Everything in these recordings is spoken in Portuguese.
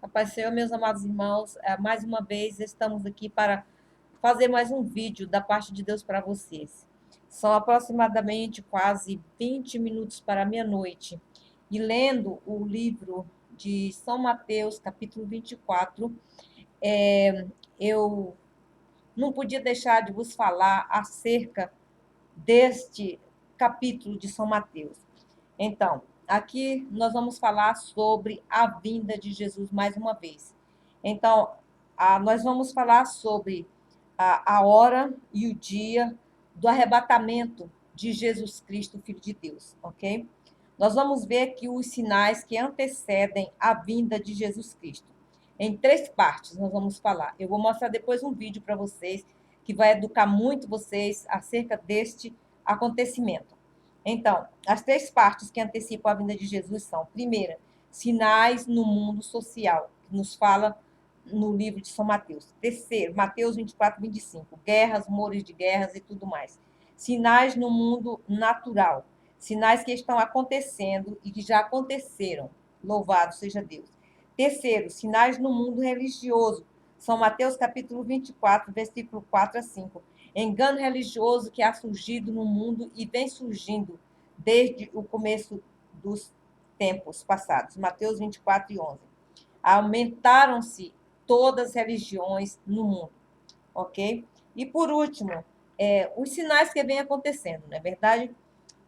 A paz do Senhor, meus amados irmãos, mais uma vez estamos aqui para fazer mais um vídeo da parte de Deus para vocês. São aproximadamente quase 20 minutos para meia-noite. E lendo o livro de São Mateus, capítulo 24, eu não podia deixar de vos falar acerca deste capítulo de São Mateus. Então, aqui nós vamos falar sobre a vinda de Jesus mais uma vez. Então, nós vamos falar sobre a hora e o dia do arrebatamento de Jesus Cristo, Filho de Deus, ok? Nós vamos ver aqui os sinais que antecedem a vinda de Jesus Cristo. Em 3 partes nós vamos falar. Eu vou mostrar depois um vídeo para vocês que vai educar muito vocês acerca deste acontecimento. Então, as 3 partes que antecipam a vinda de Jesus são: primeira, sinais no mundo social, que nos fala no livro de São Mateus. Terceiro, Mateus 24, 25, guerras, rumores de guerras e tudo mais. Sinais no mundo natural, sinais que estão acontecendo e que já aconteceram. Louvado seja Deus. Terceiro, sinais no mundo religioso. São Mateus capítulo 24, versículo 4 a 5. Engano religioso que há surgido no mundo e vem surgindo desde o começo dos tempos passados. Mateus 24 e 11. Aumentaram-se todas as religiões no mundo, ok? E por último, os sinais que vêm acontecendo, não é verdade?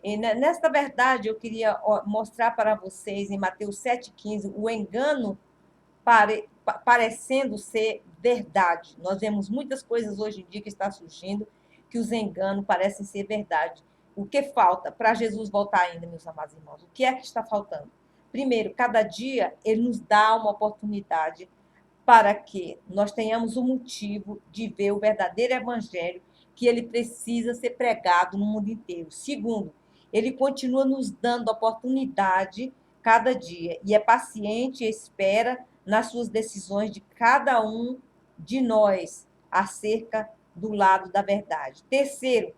E nesta verdade, eu queria mostrar para vocês em Mateus 7,15 o engano parecendo ser verdade. Nós vemos muitas coisas hoje em dia que está surgindo que os enganos parecem ser verdade. O que falta para Jesus voltar ainda, meus amados irmãos? O que é que está faltando? Primeiro, cada dia ele nos dá uma oportunidade para que nós tenhamos o motivo de ver o verdadeiro evangelho que ele precisa ser pregado no mundo inteiro. Segundo, ele continua nos dando oportunidade cada dia e é paciente e espera nas suas decisões de cada um de nós acerca do lado da verdade. Terceiro,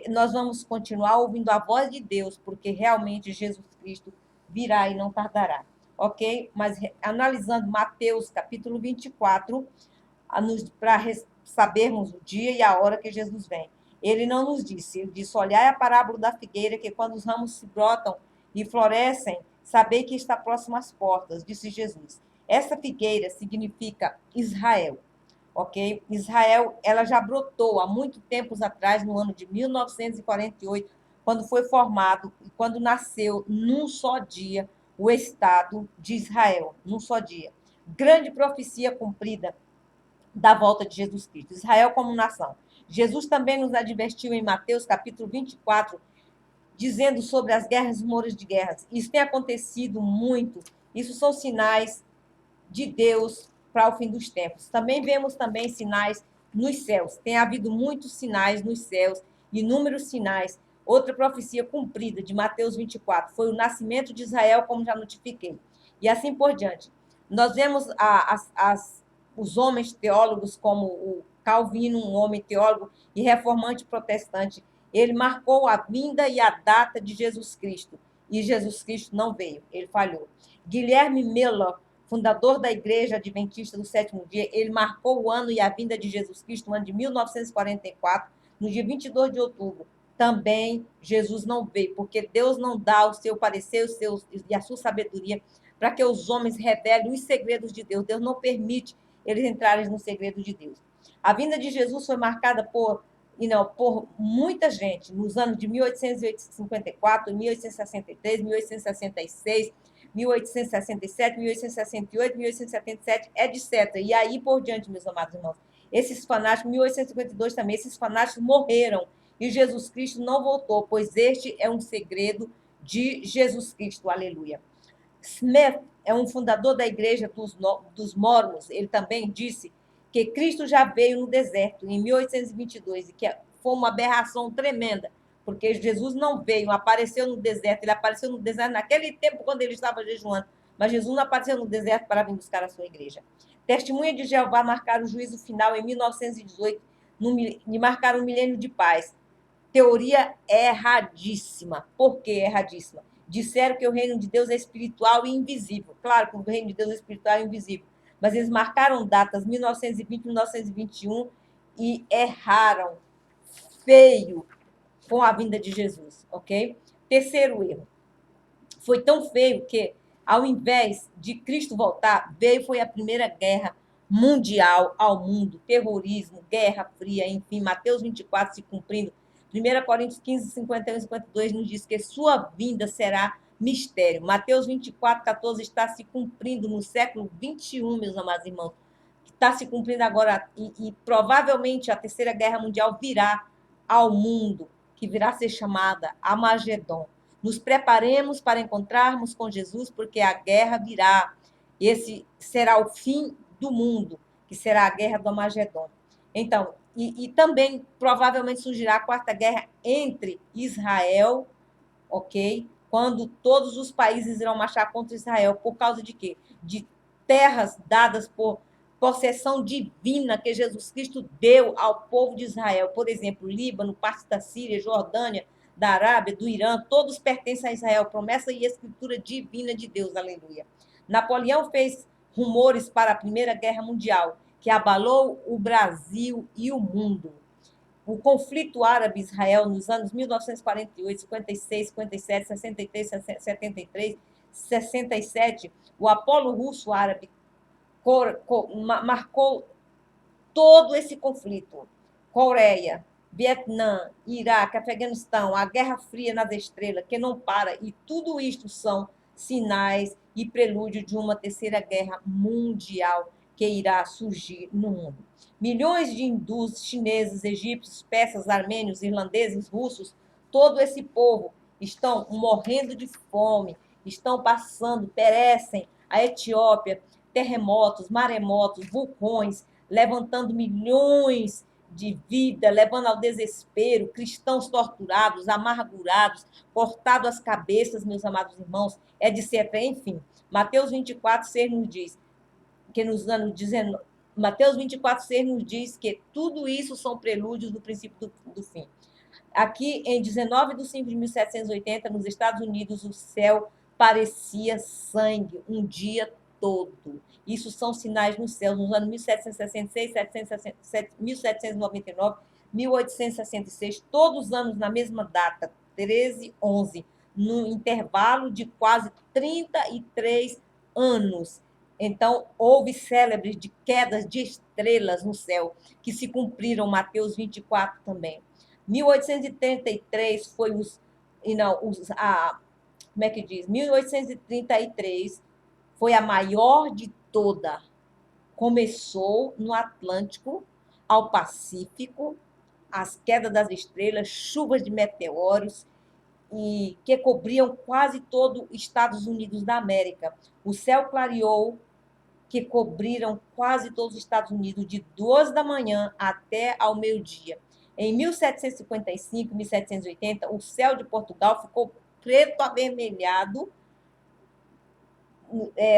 nós vamos continuar ouvindo a voz de Deus, porque realmente Jesus Cristo virá e não tardará, ok? Mas analisando Mateus capítulo 24, para sabermos o dia e a hora que Jesus vem. Ele não nos disse, ele disse: olhai a parábola da figueira, que quando os ramos se brotam e florescem, sabei que está próximo às portas, disse Jesus. Essa figueira significa Israel, ok? Israel, ela já brotou há muito tempos atrás, no ano de 1948, quando foi formado e quando nasceu num só dia o Estado de Israel, num só dia. Grande profecia cumprida da volta de Jesus Cristo. Israel como nação. Jesus também nos advertiu em Mateus capítulo 24, dizendo sobre as guerras e rumores de guerras. Isso tem acontecido muito. Isso são sinais de Deus para o fim dos tempos. Também vemos sinais nos céus. Tem havido muitos sinais nos céus, inúmeros sinais. Outra profecia cumprida de Mateus 24 foi o nascimento de Israel, como já notifiquei. E assim por diante. Nós vemos os homens teólogos, como o Calvino, um homem teólogo e reformante protestante. Ele marcou a vinda e a data de Jesus Cristo. E Jesus Cristo não veio, ele falhou. Guilherme Miller, fundador da Igreja Adventista do Sétimo Dia, ele marcou o ano e a vinda de Jesus Cristo no ano de 1944, no dia 22 de outubro. Também Jesus não veio, porque Deus não dá o seu parecer e a sua sabedoria para que os homens revelem os segredos de Deus. Deus não permite eles entrarem no segredo de Deus. A vinda de Jesus foi marcada por muita gente nos anos de 1854, 1863, 1866, 1867, 1868, 1877, etc. E aí por diante, meus amados irmãos. Esses fanáticos, 1852 também, esses fanáticos morreram e Jesus Cristo não voltou, pois este é um segredo de Jesus Cristo, aleluia. Smith é um fundador da Igreja dos Mormons, ele também disse que Cristo já veio no deserto em 1822 e que foi uma aberração tremenda, porque Jesus não veio, apareceu no deserto, ele apareceu no deserto naquele tempo quando ele estava jejuando, mas Jesus não apareceu no deserto para vir buscar a sua igreja. Testemunha de Jeová marcaram o juízo final em 1918 e marcaram o milênio de paz. Teoria erradíssima. Por que erradíssima? Disseram que o reino de Deus é espiritual e invisível. Claro que o reino de Deus é espiritual e invisível. mas eles marcaram datas 1920, 1921 e erraram feio com a vinda de Jesus, ok? Terceiro erro. Foi tão feio que, ao invés de Cristo voltar, foi a Primeira Guerra Mundial ao mundo, terrorismo, Guerra Fria, enfim, Mateus 24 se cumprindo. 1 Coríntios 15, 51 e 52 nos diz que sua vinda será mistério. Mateus 24, 14 está se cumprindo no século 21, meus amados irmãos. Está se cumprindo agora e provavelmente a Terceira Guerra Mundial virá ao mundo, que virá a ser chamada Armagedon. Nos preparemos para encontrarmos com Jesus, porque a guerra virá. Esse será o fim do mundo, que será a guerra do Armagedon. Então, e também provavelmente surgirá a quarta guerra entre Israel, ok? Quando todos os países irão marchar contra Israel. Por causa de quê? De terras dadas por possessão divina que Jesus Cristo deu ao povo de Israel. Por exemplo, Líbano, parte da Síria, Jordânia, da Arábia, do Irã, todos pertencem a Israel. Promessa e escritura divina de Deus, aleluia. Napoleão fez rumores para a Primeira Guerra Mundial, que abalou o Brasil e o mundo. O conflito árabe-israel nos anos 1948, 56, 57, 63, 73, 67, o Apolo russo-árabe marcou todo esse conflito. Coreia, Vietnã, Iraque, Afeganistão, a Guerra Fria nas estrelas, que não para, e tudo isto são sinais e prelúdio de uma terceira guerra mundial que irá surgir no mundo. Milhões de hindus, chineses, egípcios, persas, armênios, irlandeses, russos, todo esse povo estão morrendo de fome, estão passando, perecem. A Etiópia, terremotos, maremotos, vulcões, levantando milhões de vidas, levando ao desespero, cristãos torturados, amargurados, cortado as cabeças, meus amados irmãos, etc. Enfim, Mateus 24, 6 nos diz que nos anos 19, Mateus 24, 6 nos diz que tudo isso são prelúdios do princípio do fim. Aqui, em 19 de 5 de 1780, nos Estados Unidos, o céu parecia sangue um dia todo. Isso são sinais nos céus, nos anos 1766, 1799, 1866, todos os anos na mesma data, 13/11, no intervalo de quase 33 anos. Então, houve célebres de quedas de estrelas no céu, que se cumpriram, Mateus 24 também. 1833 foi como é que diz? 1833 foi a maior de toda. Começou no Atlântico, ao Pacífico, as quedas das estrelas, chuvas de meteoros, e que cobriam quase todo os Estados Unidos da América. O céu clareou, que cobriram quase todos os Estados Unidos, de 2 da manhã até ao meio-dia. Em 1755, 1780, o céu de Portugal ficou preto avermelhado,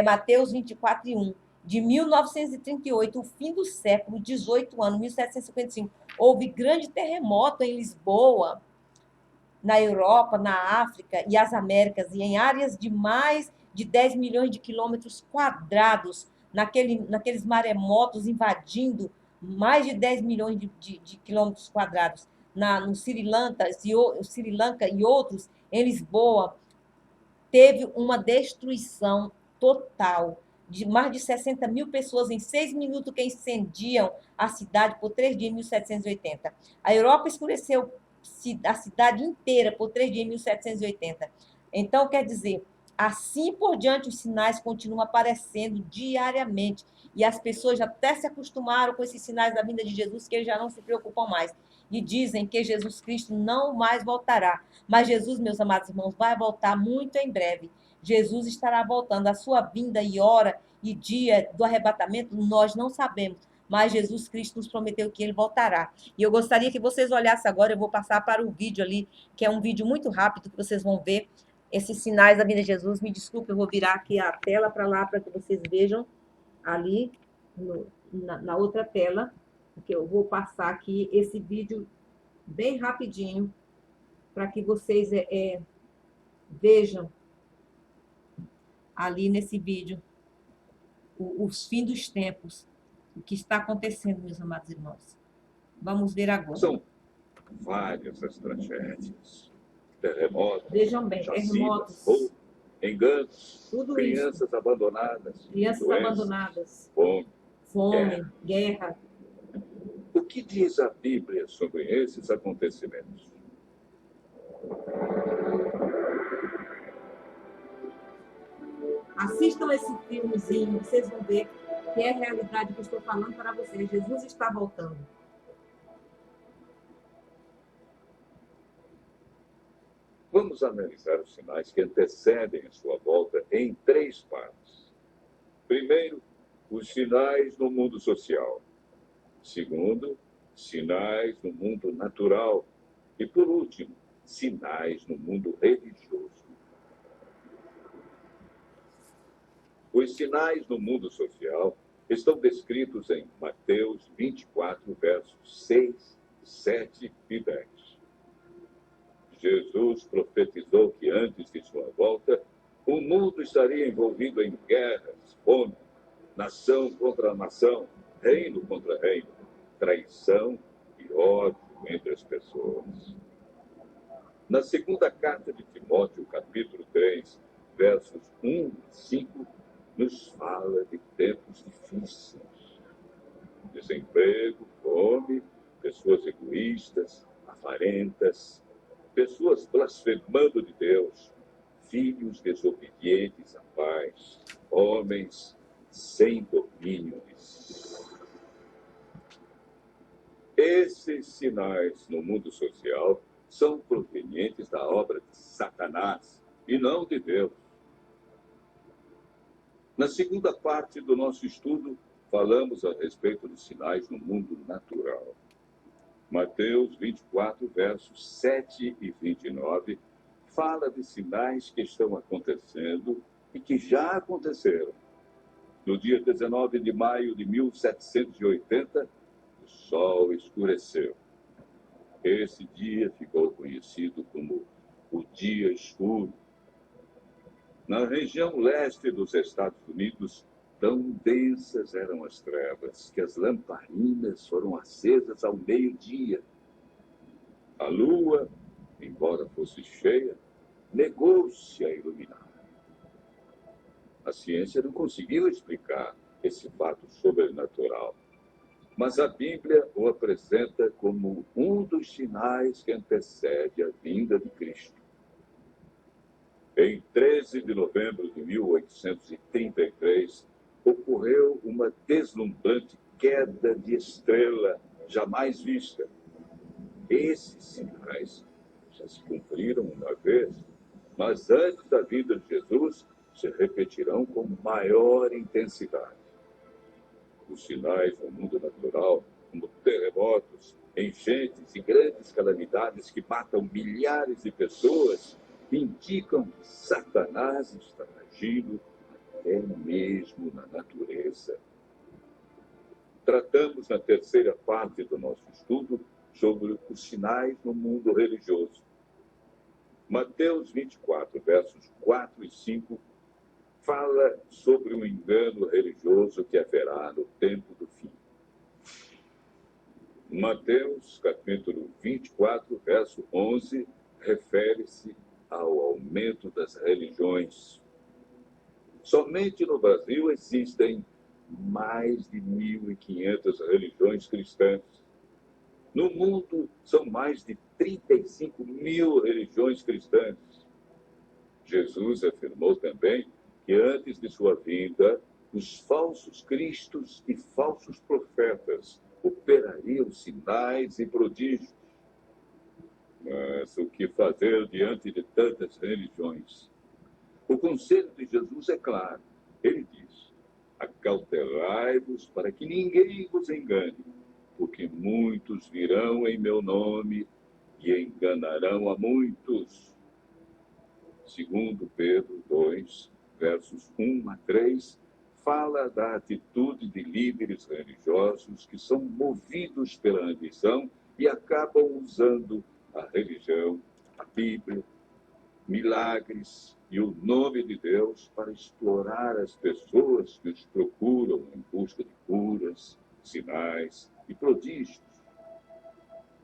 Mateus 24, 1. De 1938, o fim do século, 18 anos, 1755, houve grande terremoto em Lisboa, na Europa, na África e as Américas, e em áreas de mais de 10 milhões de quilômetros quadrados, naqueles maremotos invadindo mais de 10 milhões de quilômetros quadrados, no Sri Lanka e outros, em Lisboa, teve uma destruição total de mais de 60 mil pessoas em 6 minutos que incendiam a cidade por 3 dias em 1780. A Europa escureceu a cidade inteira por 3 dias em 1780. Então, quer dizer, assim por diante, os sinais continuam aparecendo diariamente. E as pessoas já até se acostumaram com esses sinais da vinda de Jesus, que eles já não se preocupam mais. E dizem que Jesus Cristo não mais voltará. Mas Jesus, meus amados irmãos, vai voltar muito em breve. Jesus estará voltando. A sua vinda e hora e dia do arrebatamento, nós não sabemos. Mas Jesus Cristo nos prometeu que ele voltará. E eu gostaria que vocês olhassem agora, eu vou passar para o vídeo ali, que é um vídeo muito rápido, que vocês vão ver esses sinais da vinda de Jesus. Me desculpe, eu vou virar aqui a tela para lá, para que vocês vejam ali, na outra tela, porque eu vou passar aqui esse vídeo bem rapidinho, para que vocês vejam ali nesse vídeo os fins dos tempos, o que está acontecendo, meus amados irmãos. Vamos ver agora. São várias as tragédias. Terremotos, Vejam bem, chacinas, terremotos, roubo, enganos, tudo crianças isso, abandonadas, crianças doenças, abandonadas, fome. fome, guerra. O que diz a Bíblia sobre esses acontecimentos? Assistam esse filmezinho, vocês vão ver que é a realidade que eu estou falando para vocês. Jesus está voltando. Vamos analisar os sinais que antecedem a sua volta em 3 partes. Primeiro, os sinais no mundo social. Segundo, sinais no mundo natural. E, por último, sinais no mundo religioso. Os sinais no mundo social estão descritos em Mateus 24, versos 6, 7 e 10. Jesus profetizou que antes de sua volta, o mundo estaria envolvido em guerras, fome, nação contra nação, reino contra reino, traição e ódio entre as pessoas. Na segunda carta de Timóteo, capítulo 3, versos 1 e 5, nos fala de tempos difíceis. Desemprego, fome, pessoas egoístas, avarentas, pessoas blasfemando de Deus, filhos desobedientes a pais, homens sem domínio de si. Esses sinais no mundo social são provenientes da obra de Satanás e não de Deus. Na segunda parte do nosso estudo, falamos a respeito dos sinais no mundo natural. Mateus 24, versos 7 e 29, fala de sinais que estão acontecendo e que já aconteceram. No dia 19 de maio de 1780, o sol escureceu. Esse dia ficou conhecido como o Dia Escuro. Na região leste dos Estados Unidos, tão densas eram as trevas que as lamparinas foram acesas ao meio-dia. A lua, embora fosse cheia, negou-se a iluminar. A ciência não conseguiu explicar esse fato sobrenatural, mas a Bíblia o apresenta como um dos sinais que antecede a vinda de Cristo. Em 13 de novembro de 1833, ocorreu uma deslumbrante queda de estrela jamais vista. Esses sinais já se cumpriram uma vez, mas antes da vinda de Jesus, se repetirão com maior intensidade. Os sinais no mundo natural, como terremotos, enchentes e grandes calamidades que matam milhares de pessoas, indicam que Satanás está agindo até mesmo na natureza. Tratamos na terceira parte do nosso estudo sobre os sinais no mundo religioso. Mateus 24, versos 4 e 5, fala sobre o engano religioso que haverá no tempo do fim. Mateus, capítulo 24, verso 11, refere-se ao aumento das religiões. Somente no Brasil existem mais de 1.500 religiões cristãs. No mundo, são mais de 35.000 religiões cristãs. Jesus afirmou também que antes de sua vinda, os falsos cristos e falsos profetas operariam sinais e prodígios. Mas o que fazer diante de tantas religiões? O conselho de Jesus é claro. Ele diz: acautelai-vos para que ninguém vos engane, porque muitos virão em meu nome e enganarão a muitos. Segundo Pedro 2, versos 1 a 3, fala da atitude de líderes religiosos que são movidos pela ambição e acabam usando a religião, a Bíblia, milagres, e o nome de Deus para explorar as pessoas que os procuram em busca de curas, sinais e prodígios.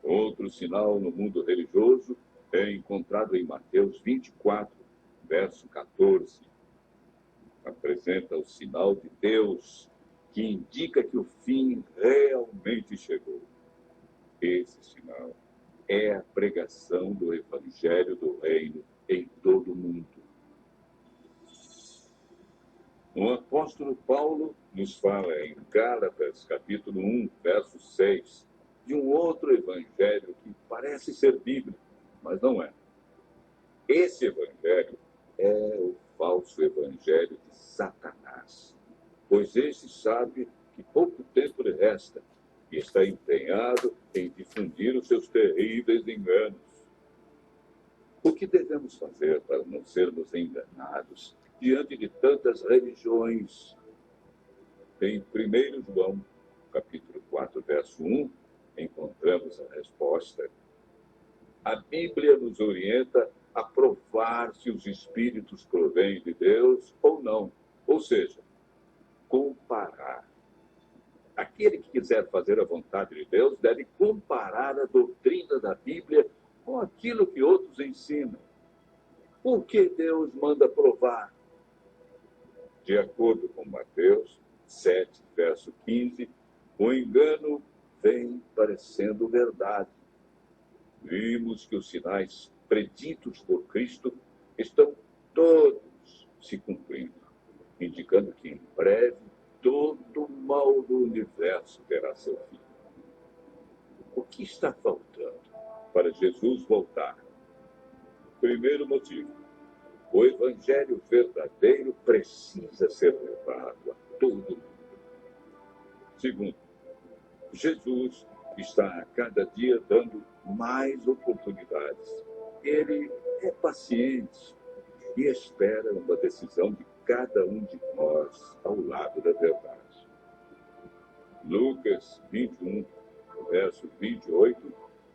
Outro sinal no mundo religioso é encontrado em Mateus 24, verso 14. Apresenta o sinal de Deus que indica que o fim realmente chegou. Esse sinal é a pregação do Evangelho do Reino em todo o mundo. O apóstolo Paulo nos fala em Gálatas, capítulo 1, verso 6, de um outro evangelho que parece ser bíblico, mas não é. Esse evangelho é o falso evangelho de Satanás, pois este sabe que pouco tempo lhe resta e está empenhado em difundir os seus terríveis enganos. O que devemos fazer para não sermos enganados diante de tantas religiões? Em 1 João, capítulo 4, verso 1, encontramos a resposta. A Bíblia nos orienta a provar se os espíritos provêm de Deus ou não. Ou seja, comparar. Aquele que quiser fazer a vontade de Deus deve comparar a doutrina da Bíblia com aquilo que outros ensinam. Por que Deus manda provar? De acordo com Mateus 7, verso 15, o engano vem parecendo verdade. Vimos que os sinais preditos por Cristo estão todos se cumprindo, indicando que em breve todo o mal do universo terá seu fim. O que está faltando para Jesus voltar? Primeiro motivo: o evangelho verdadeiro precisa ser levado a todo mundo. Segundo, Jesus está a cada dia dando mais oportunidades. Ele é paciente e espera uma decisão de cada um de nós ao lado da verdade. Lucas 21, verso 28,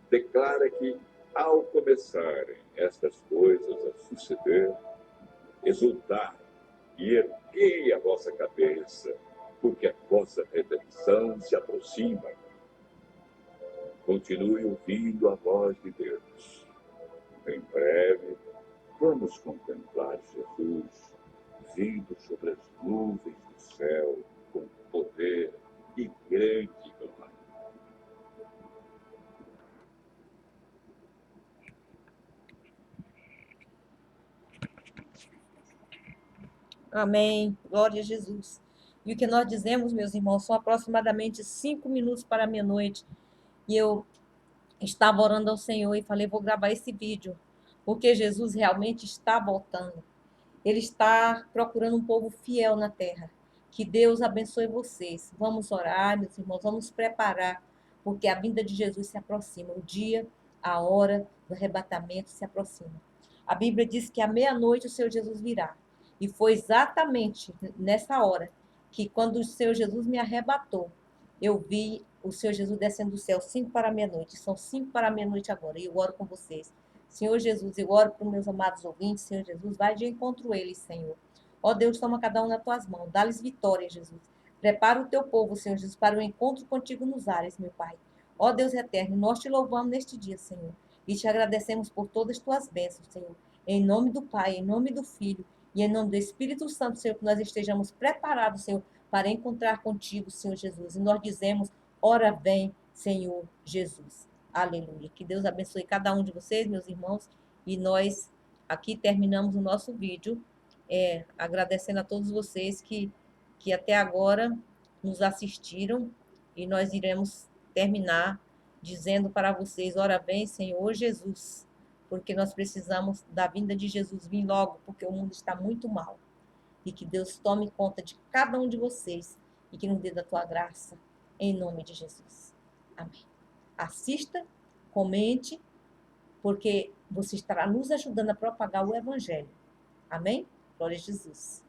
declara que, ao começarem estas coisas a suceder, exultai e erguei a vossa cabeça, porque a vossa redenção se aproxima. Continue ouvindo a voz de Deus. Em breve, vamos contemplar Jesus vindo sobre as nuvens do céu com poder e grande glória. Amém. Glória a Jesus. E o que nós dizemos, meus irmãos, são aproximadamente 5 minutos para a meia-noite. E eu estava orando ao Senhor e falei, vou gravar esse vídeo, porque Jesus realmente está voltando. Ele está procurando um povo fiel na terra. Que Deus abençoe vocês. Vamos orar, meus irmãos, vamos preparar, porque a vinda de Jesus se aproxima. O dia, a hora do arrebatamento se aproxima. A Bíblia diz que à meia-noite o Senhor Jesus virá. E foi exatamente nessa hora que, quando o Senhor Jesus me arrebatou, eu vi o Senhor Jesus descendo do céu 5 para a meia-noite. São 5 para a meia-noite agora. E eu oro com vocês. Senhor Jesus, eu oro para os meus amados ouvintes. Senhor Jesus, vai de encontro eles, Senhor. Ó Deus, toma cada um nas tuas mãos. Dá-lhes vitória, Jesus. Prepara o teu povo, Senhor Jesus, para o encontro contigo nos ares, meu Pai. Ó Deus eterno, nós te louvamos neste dia, Senhor. E te agradecemos por todas as tuas bênçãos, Senhor. Em nome do Pai, em nome do Filho e em nome do Espírito Santo, Senhor, que nós estejamos preparados, Senhor, para encontrar contigo, Senhor Jesus. E nós dizemos, ora vem, Senhor Jesus. Aleluia. Que Deus abençoe cada um de vocês, meus irmãos. E nós aqui terminamos o nosso vídeo, agradecendo a todos vocês que até agora nos assistiram. E nós iremos terminar dizendo para vocês, ora vem, Senhor Jesus. Porque nós precisamos da vinda de Jesus vir logo, porque o mundo está muito mal. E que Deus tome conta de cada um de vocês e que nos dê da tua graça, em nome de Jesus. Amém. Assista, comente, porque você estará nos ajudando a propagar o Evangelho. Amém? Glória a Jesus.